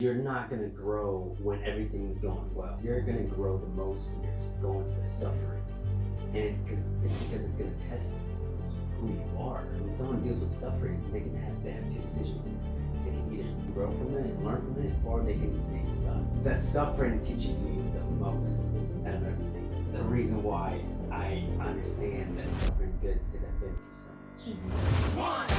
You're not going to grow when everything's going well. You're going to grow the most when you're going through the suffering. And it's because it's going to test who you are. When someone deals with suffering, they have two decisions. They can either grow from it and learn from it, or they can stay stuck. The suffering teaches you the most out of everything. The reason why I understand that suffering is good is because I've been through so much.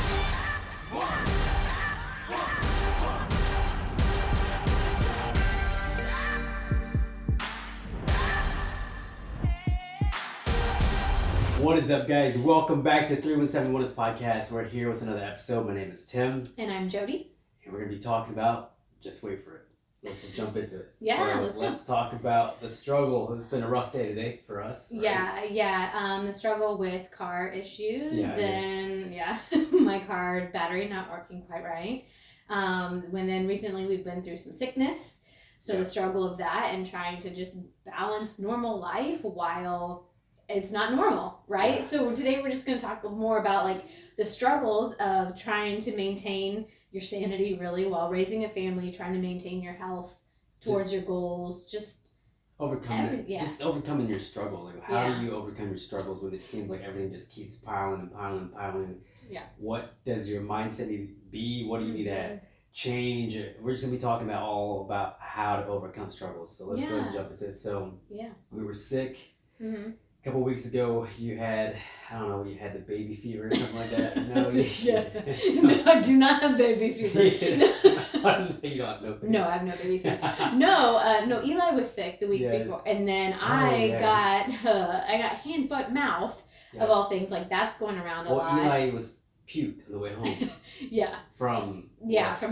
What is up, guys? Welcome back to 317 Wellness Podcast. We're here with another episode. My name is Tim. And I'm Jody. And we're going to be talking about, just wait for it. Let's just jump into it. Yeah, let's talk about the struggle. It's been a rough day today for us. Right? Yeah. The struggle with car issues. My car battery not working quite right. Then recently we've been through some sickness. So the struggle of that and trying to just balance normal life while it's not normal, right? Yeah. So today we're just going to talk more about like the struggles of trying to maintain your sanity really while raising a family, trying to maintain your health towards your goals, just overcoming your struggles. Like how do you overcome your struggles when it seems like everything just keeps piling? Yeah. What does your mindset need to be? What do you need to change? We're just going to be talking about how to overcome struggles. So let's go ahead and jump into it. So we were sick. Mm-hmm. A couple weeks ago, you had the baby fever or something like that. No, no, I do not have baby fever. You don't have no baby. No, I have no baby fever. No, Eli was sick the week before, and then I got hand, foot, mouth of all things. Like that's going around a lot. Eli was puked on the way home. From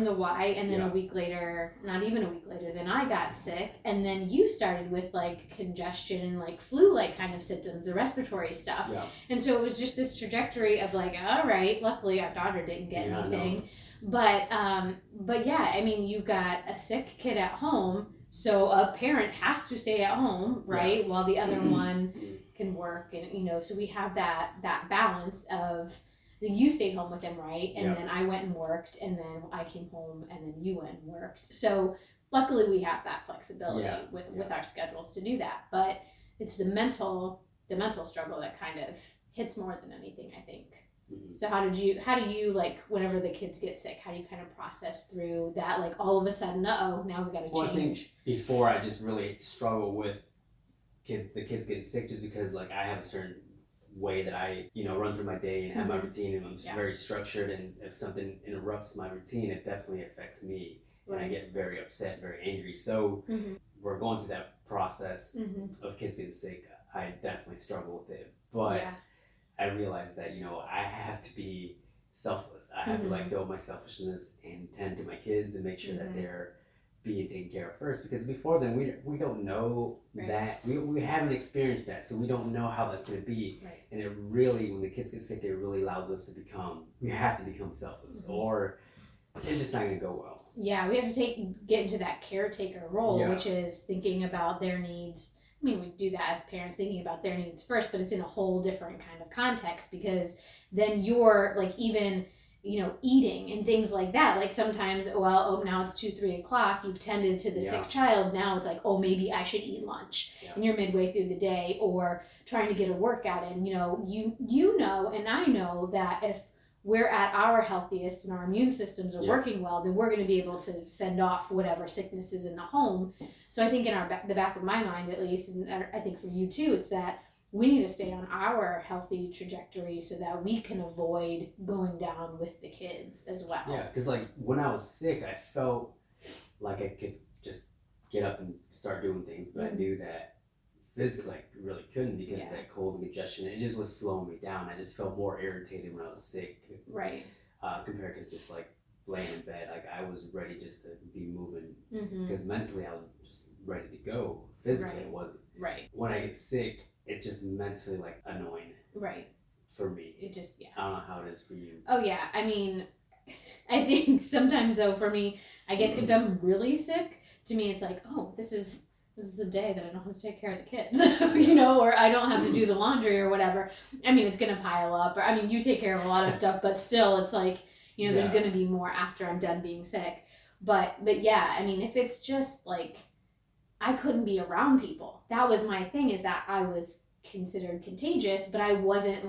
the Y, and then a week later, not even a week later, then I got sick, and then you started with like congestion and like flu-like kind of symptoms, the respiratory stuff. And so it was just this trajectory of like, all right, luckily our daughter didn't get anything, but yeah, I mean, you got a sick kid at home, so a parent has to stay at home, right, while the other one can work, and so we have that balance of. You stayed home with him, right? And then I went and worked, and then I came home, and then you went and worked. So luckily we have that flexibility with our schedules to do that. But it's the mental struggle that kind of hits more than anything, I think. Mm-hmm. So how do you like whenever the kids get sick, how do you kind of process through that? Like all of a sudden, now we got to change. I think before I just really struggle with the kids getting sick just because like I have a certain way that I run through my day and have my routine, and I'm very structured, and if something interrupts my routine, it definitely affects me, and I get very upset, very angry. So we're going through that process of kids getting sick. I definitely struggle with it, but I realize that I have to be selfless. I have to let go of my selfishness and tend to my kids and make sure that they're being taken care of first, because before then we don't know that we haven't experienced that, so we don't know how that's going to be, and it really, when the kids get sick, it really allows us to become selfless, or it's just not going to go well. We have to get into that caretaker role, which is thinking about their needs. I mean, we do that as parents, thinking about their needs first, but it's in a whole different kind of context, because then you're like even eating and things like that. Like sometimes, now it's 2-3 o'clock, you've tended to the sick child. Now it's like, maybe I should eat lunch. And you're midway through the day, or trying to get a workout in. And I know that if we're at our healthiest and our immune systems are working well, then we're going to be able to fend off whatever sickness is in the home. So I think in the back of my mind, at least, and I think for you too, it's that we need to stay on our healthy trajectory so that we can avoid going down with the kids as well. Yeah, because like when I was sick, I felt like I could just get up and start doing things, but I knew that physically I really couldn't, because of that cold and congestion. It just was slowing me down. I just felt more irritated when I was sick. Right. Compared to just like laying in bed. Like I was ready just to be moving, because mentally I was just ready to go. Physically I wasn't. Right. When I get sick, it's just mentally like annoying. Right. For me. It just, I don't know how it is for you. Oh yeah. I mean, I think sometimes though, for me, I guess if I'm really sick, to me it's like, this is the day that I don't have to take care of the kids, or I don't have to do the laundry or whatever. I mean, it's going to pile up, or I mean, you take care of a lot of stuff, but still it's like, there's going to be more after I'm done being sick. But yeah, I mean, if it's just like I couldn't be around people. That was my thing, is that I was considered contagious, but I wasn't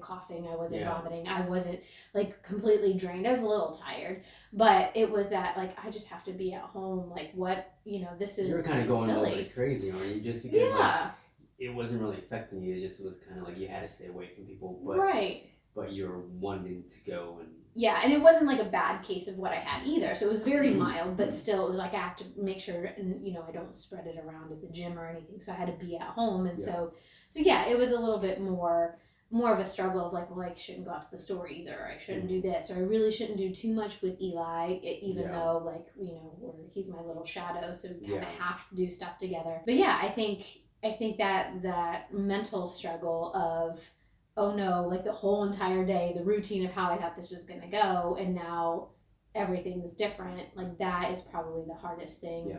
coughing, I wasn't vomiting, I wasn't like completely drained. I was a little tired, but it was that like I just have to be at home. Like what, this is You're kind of going a little bit crazy, aren't you? Just because like it wasn't really affecting you. It just was kind of like you had to stay away from people, but right. But you're wanting to go and and it wasn't like a bad case of what I had either. So it was very mild, but still it was like I have to make sure, and I don't spread it around at the gym or anything. So I had to be at home, and so it was a little bit more of a struggle of like, well, I shouldn't go out to the store either. I shouldn't do this, or I really shouldn't do too much with Eli, even though like he's my little shadow, so we kind of have to do stuff together. But I think that mental struggle of, oh no, like the whole entire day, the routine of how I thought this was going to go, and now everything's different. Like that is probably the hardest thing.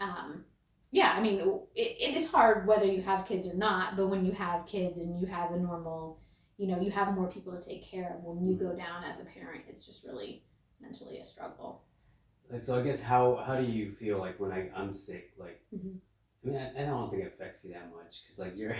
I mean, it is hard whether you have kids or not, but when you have kids and you have a normal, you have more people to take care of. When you go down as a parent, it's just really mentally a struggle. So I guess how do you feel like when I'm sick? Like, I mean, I don't think it affects you that much because like you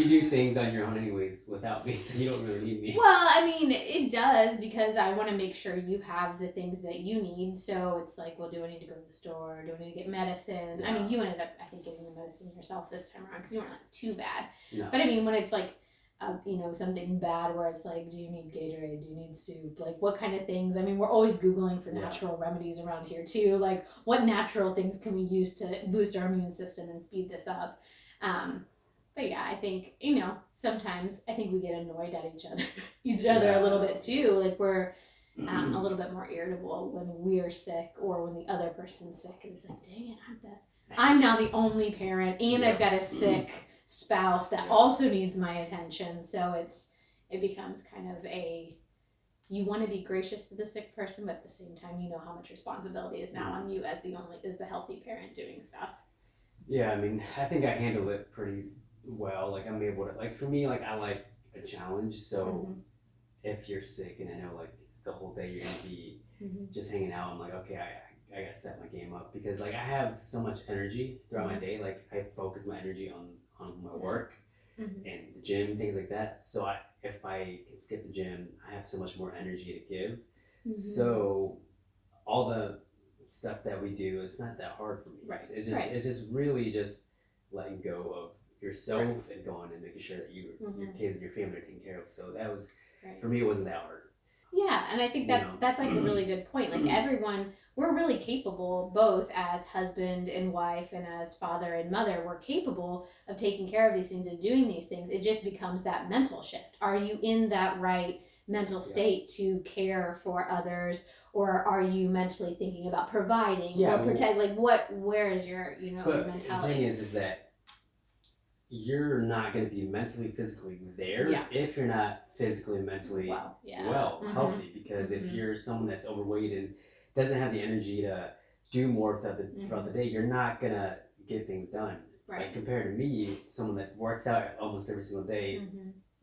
do things on your own anyways without me, so you don't really need me. Well, I mean, it does, because I want to make sure you have the things that you need. So it's like, well, do I need to go to the store? Do I need to get medicine? I mean, you ended up, I think, getting the medicine yourself this time around because you weren't like too bad. No. But I mean, when it's like, something bad where it's like, do you need Gatorade? Do you need soup? Like, what kind of things? I mean, we're always Googling for natural remedies around here too. Like, what natural things can we use to boost our immune system and speed this up? But I think, sometimes I think we get annoyed at each other a little bit too. Like we're a little bit more irritable when we're sick or when the other person's sick, and it's like, dang it, I'm now the only parent, and I've got a sick spouse that also needs my attention. So it becomes kind of you want to be gracious to the sick person, but at the same time, you know how much responsibility is now on you as the healthy parent doing stuff. Yeah, I mean, I think I handle it pretty well. Like I'm able to, like for me, like I like a challenge. So if you're sick and I know like the whole day you're gonna be just hanging out, I'm like, okay, I gotta set my game up, because like I have so much energy throughout my day. Like I focus my energy on my work and the gym, things like that. So if I can skip the gym, I have so much more energy to give. So all the stuff that we do, it's not that hard for me. It's just really just letting go of yourself and going and making sure that your kids and your family are taken care of. So that was for me, it wasn't that hard. Yeah, and I think that's like a really good point. Like everyone, we're really capable, both as husband and wife and as father and mother, we're capable of taking care of these things and doing these things. It just becomes that mental shift. Are you in that right mental state to care for others, or are you mentally thinking about providing or protect? Like where is your mentality? The thing is that you're not going to be mentally, physically there if you're not physically and mentally healthy. Because if you're someone that's overweight and doesn't have the energy to do more throughout the day, you're not going to get things done. Right. Like compared to me, someone that works out almost every single day,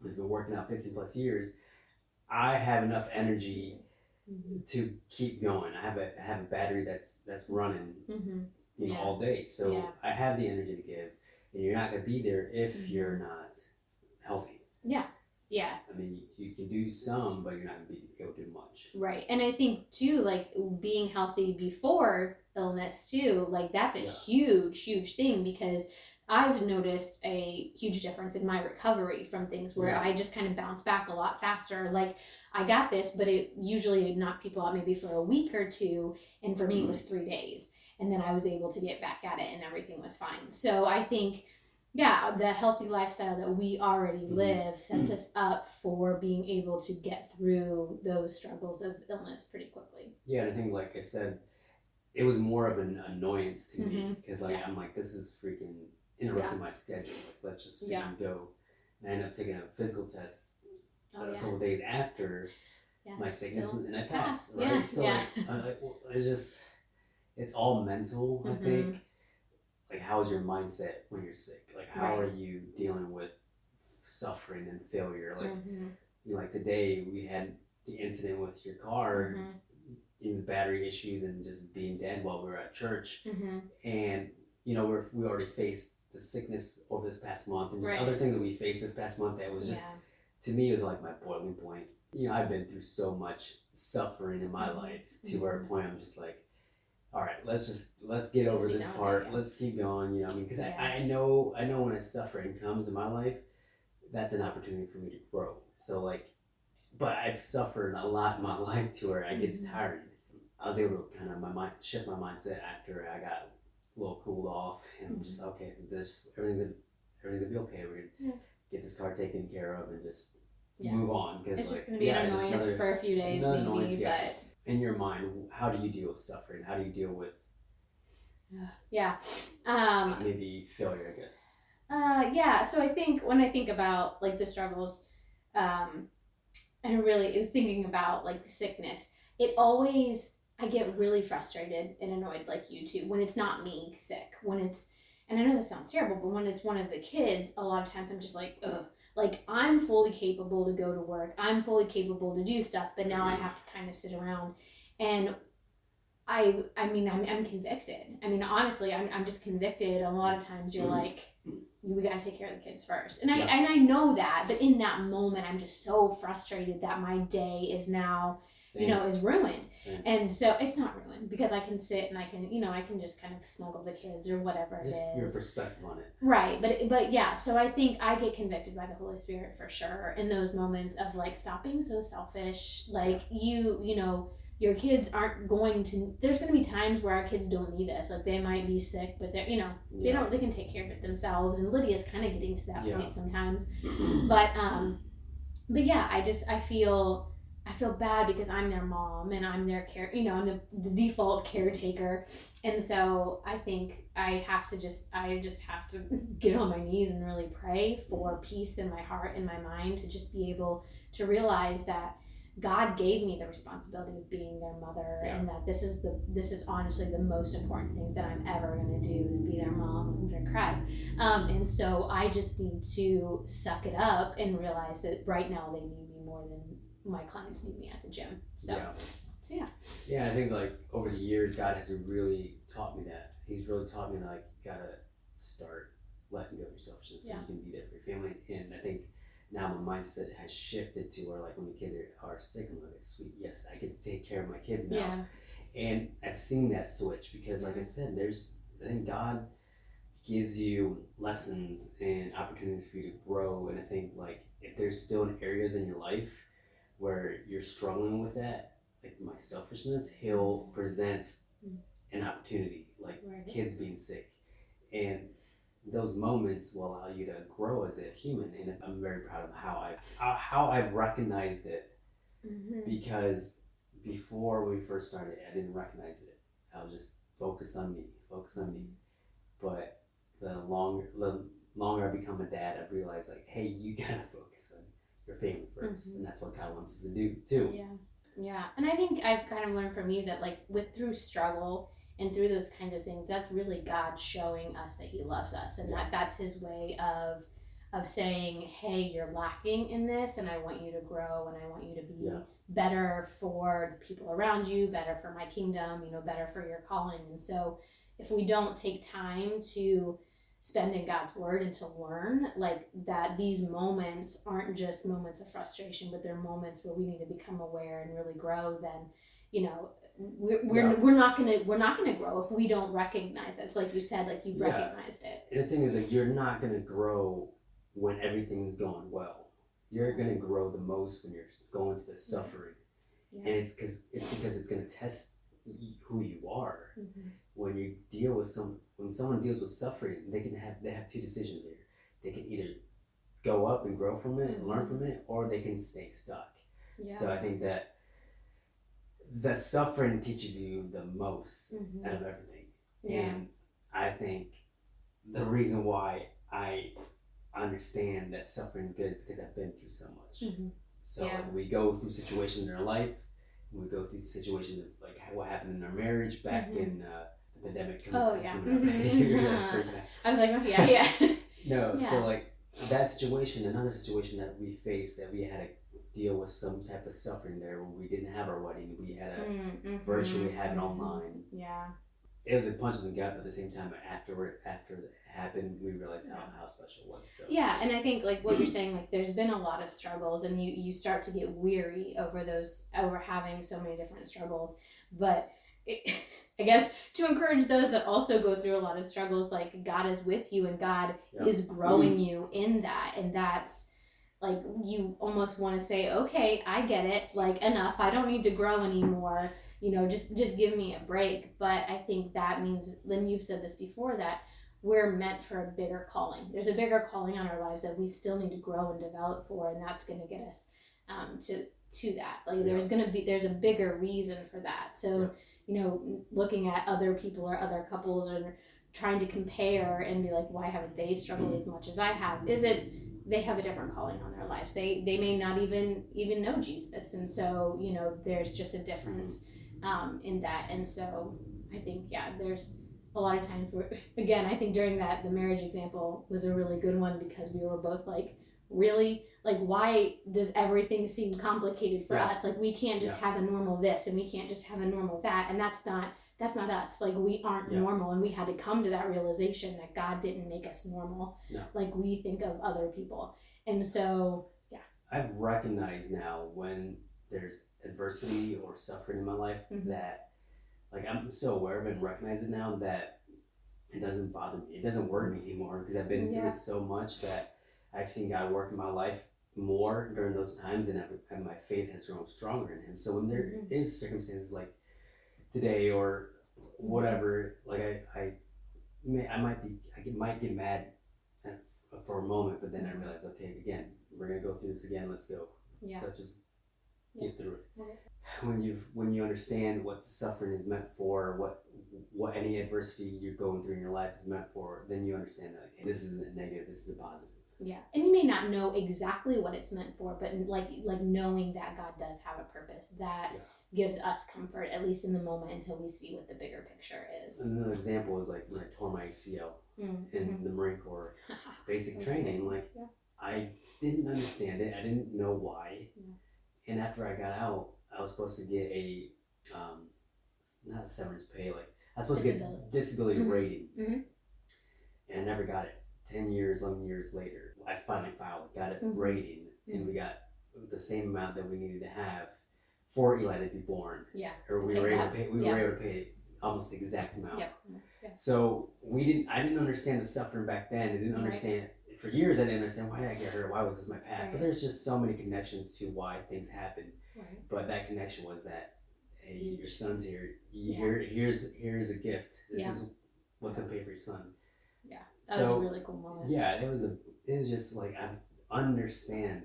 has been working out 15 plus years, I have enough energy to keep going. I have a battery that's running all day. So I have the energy to give. And you're not going to be there if you're not healthy. Yeah. I mean, you can do some, but you're not going to be able to do much. Right. And I think, too, like, being healthy before illness, too, like, that's a huge, huge thing, because I've noticed a huge difference in my recovery from things where I just kind of bounce back a lot faster. Like, I got this, but it usually knocked people out maybe for a week or two, and for me, it was 3 days. And then I was able to get back at it and everything was fine. So I think, the healthy lifestyle that we already live sets us up for being able to get through those struggles of illness pretty quickly. Yeah, and I think, like I said, it was more of an annoyance to me, because I'm like, this is freaking interrupting my schedule. Like, let's just go. And I ended up taking a physical test a couple days after my sickness, and I passed. Right? So it's all mental, I think. Like, how is your mindset when you're sick? Like, how are you dealing with suffering and failure? Like, like today we had the incident with your car. in battery issues and just being dead while we were at church. And we already faced the sickness over this past month and just other things that we faced this past month that was just to me it was like my boiling point. I've been through so much suffering in my life to where a point I'm just like, all right, let's get over this part. Let's keep going. Because I know when a suffering comes in my life, that's an opportunity for me to grow. So but I've suffered a lot in my life to where I get tired. I was able to kind of shift my mindset after I got a little cooled off, and I'm just okay. Everything's gonna be okay. We're gonna get this car taken care of and just move on. Because it's just gonna be an annoyance for a few days, maybe. But in your mind, how do you deal with suffering? How do you deal with maybe failure? I guess. So I think when I think about the struggles, and really thinking about the sickness, I get really frustrated and annoyed like you too when it's not me sick. And I know this sounds terrible, but when it's one of the kids, a lot of times I'm just like, ugh. I'm fully capable to go to work. I'm fully capable to do stuff, but now I have to kind of sit around. And I'm convicted. Honestly, I'm just convicted. A lot of times you're like, we got to take care of the kids first. And I know that, but in that moment, I'm just so frustrated that my day is now, is ruined. Same. And so it's not ruined because I can sit and I can just kind of snuggle the kids or whatever just it is. Your perspective on it. Right. But yeah, so I think I get convicted by the Holy Spirit for sure in those moments of stop being so selfish. Your kids aren't going to, there's going to be times where our kids don't need us. they might be sick, but they're, they can take care of it themselves. And Lydia's kind of getting to that point sometimes. But yeah, I feel bad because I'm their mom and I'm their I'm the default caretaker. And so I think I just have to get on my knees and really pray for peace in my heart and my mind to just be able to realize that God gave me the responsibility of being their mother, and that this is honestly the most important thing that I'm ever going to do is be their mom. I'm going to cry. And so I just need to suck it up and realize that right now they need me more than my clients need me at the gym. Yeah, I think over the years, God has really taught me that. He's really taught me that you gotta start letting go of your selfishness so you can be there for your family. And I think now my mindset has shifted to where when the kids are sick, I'm like, sweet, yes, I get to take care of my kids now. And I've seen that switch because like I said, I think God gives you lessons and opportunities for you to grow. And I think if there's still areas in your life where you're struggling with that, my selfishness, He'll present an opportunity, kids being sick. And those moments will allow you to grow as a human, and I'm very proud of how I've recognized it. Because before we first started, I didn't recognize it. I was just focused on me. But the longer I become a dad, I've realized hey, you gotta focus on your family first, and that's what God wants us to do too. Yeah, and I think I've kind of learned from you that through struggle and through those kinds of things, that's really God showing us that He loves us, and that's His way of saying, hey, you're lacking in this, and I want you to grow, and I want you to be better for the people around you, better for my kingdom, better for your calling. And so if we don't take time to spend in God's word and to learn that these moments aren't just moments of frustration, but they're moments where we need to become aware and really grow, then we're not gonna grow if we don't recognize this. Like you said, you've recognized it. And the thing is you're not gonna grow when everything's going well. You're gonna grow the most when you're going through the suffering. And it's because it's gonna test who you are. When you deal with when someone deals with suffering, they have two decisions here. They can either go up and grow from it and learn from it, or they can stay stuck. So I think that the suffering teaches you the most out of everything. And I think the reason why I understand that suffering is good is because I've been through so much. So we go through situations in our life, and we go through situations of what happened in our marriage back in the pandemic. I was like, oh yeah. No, so that situation, another situation that we faced, that we had to deal with some type of suffering there, where we didn't have our wedding, we had to virtually have it online. Yeah. It was a punch in the gut, but at the same time, after it happened, we realized how special it was. So. Yeah, and I think like what you're saying, like there's been a lot of struggles, and you start to get weary over having so many different struggles. But I guess to encourage those that also go through a lot of struggles, like God is with you, and God is growing you in that, and that's like you almost want to say, okay, I get it, like enough, I don't need to grow anymore. Just give me a break. But I think that means, then you've said this before, that we're meant for a bigger calling. There's a bigger calling on our lives that we still need to grow and develop for, and that's going to get us to that. Like there's a bigger reason for that. So looking at other people or other couples or trying to compare and be like, why haven't they struggled as much as I have? Is it they have a different calling on their lives? They may not even know Jesus, and so there's just a difference in that. And so I think there's a lot of times where, again, I think during that, the marriage example was a really good one, because we were both like, really, like, why does everything seem complicated for us? Like, we can't just have a normal this, and we can't just have a normal that, and that's not us. Like, we aren't normal, and we had to come to that realization that God didn't make us normal like we think of other people. And so I've recognized now when there's adversity or suffering in my life that, like, I'm so aware of it and recognize it now, that it doesn't bother me. It doesn't worry me anymore, because I've been through it so much that I've seen God work in my life more during those times, and my faith has grown stronger in Him. So when there is circumstances like today or whatever, like I might get mad for a moment, but then I realize, okay, again, we're gonna go through this again. Let's go. Let's just get through it. When you understand what the suffering is meant for, what any adversity you're going through in your life is meant for, then you understand that, okay, this isn't a negative, this is a positive. Yeah, and you may not know exactly what it's meant for, but like knowing that God does have a purpose, that gives us comfort, at least in the moment, until we see what the bigger picture is. Another example is like when I tore my ACL in the Marine Corps basic training. Like I didn't understand it. I didn't know why. And after I got out, I was supposed to get a not severance pay. Like I was supposed to get disability rating, and I never got it. 10 years, 11 years later, I finally filed it, got it rating, and we got the same amount that we needed to have for Eli to be born. Or we were able to pay. We were able to pay almost the exact amount. So I didn't understand the suffering back then. I didn't understand for years. I didn't understand, why did I get hurt? Why was this my path? But there's just so many connections to why things happen. But that connection was that, hey, your son's here. Here's a gift. This is what's gonna pay for your son. That was a really cool moment. It was just like, I understand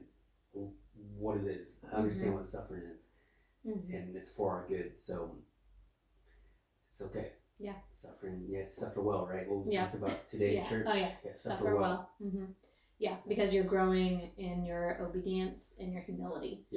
what it is. I understand what suffering is, and it's for our good. So it's okay. Suffering, suffer well, right? What we talked about today in church. Suffer well. Yeah, because you're growing in your obedience and your humility.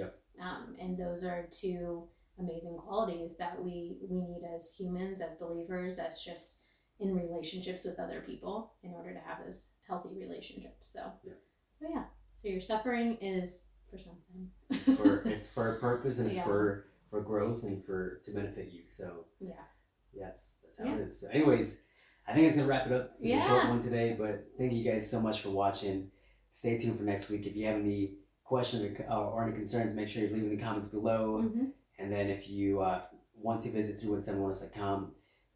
And those are two amazing qualities that we need as humans, as believers, as just in relationships with other people, in order to have those healthy relationships. So your suffering is for something. It's for a purpose, and it's for growth and to benefit you. So that's how it is. So anyways, I think it's gonna wrap it up. It's a short one today, but thank you guys so much for watching. Stay tuned for next week. If you have any questions or any concerns, make sure you leave in the comments below. And then if you want to visit 317wellness.com,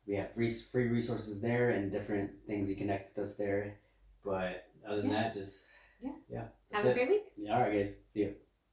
we have free resources there and different things you connect with us there. But other than that, just have a great week. All right, guys. See you.